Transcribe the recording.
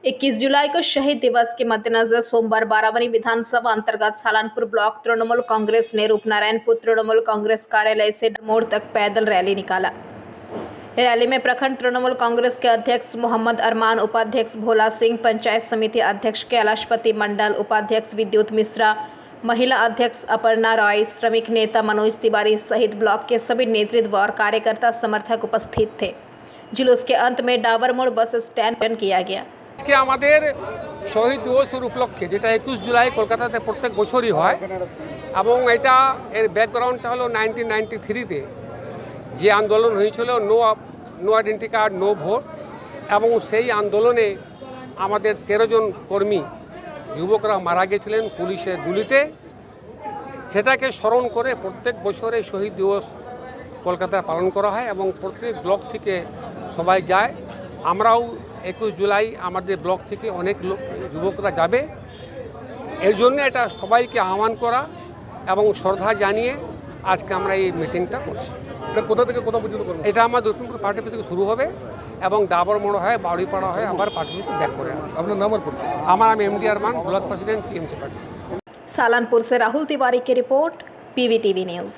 21 जुलाई को शहीद दिवस के मद्देनजर सोमवार बाराबनी विधानसभा अंतर्गत सालानपुर ब्लॉक तृणमूल कांग्रेस ने रूपनारायणपुर तृणमूल कांग्रेस कार्यालय से मोड़ तक पैदल रैली निकाला। रैली में प्रखंड तृणमूल कांग्रेस के अध्यक्ष मोहम्मद अरमान, उपाध्यक्ष भोला सिंह, पंचायत समिति अध्यक्ष कैलाशपति मंडल, उपाध्यक्ष विद्युत मिश्रा, महिला अध्यक्ष अपर्णा रॉय, श्रमिक नेता मनोज तिवारी सहित ब्लॉक के सभी नेतृत्व और कार्यकर्ता समर्थक उपस्थित थे। जुलूस के अंत में डाबर मोड़ बस स्टैंड किया गया। আজকে আমাদের শহীদ দিবসের উপলক্ষে যেটা 21 জুলাই কলকাতাতে প্রত্যেক বছরই হয় এবং এটা এর ব্যাকগ্রাউন্ডটা হলো 1993-তে যে আন্দোলন হয়েছিল no identity card no vote, এবং সেই আন্দোলনে আমাদের 13 জন কর্মী যুবকরা মারা গেছিলেন পুলিশের গুলিতে। সেটাকে স্মরণ করে প্রত্যেক বছরে শহীদ দিবস কলকাতায় পালন করা হয় এবং প্রত্যেক ব্লক থেকে সবাই যায়। আমরাও 21 জুলাই আমাদের ব্লক থেকে অনেক যুবকরা যাবে। এর জন্য এটা সবাইকে আহ্বান করা এবং শ্রদ্ধা জানিয়ে আজকে আমরা এই মিটিংটা করছি। এটা কোথা থেকে কোথা পর্যন্ত করব? এটা আমার দক্ষিণপুর পার্টি থেকে শুরু হবে এবং ডাবর মোড় হয়, বাউড়িপাড়া হয়, আবার পার্টি অফিসে ব্যাক করে। আপনার নাম আর পরিচয়? আমি MD Arman, block president TMC party. Salanpur से राहुल तिवारी की रिपोर्ट, पीवीटीवी न्यूज़।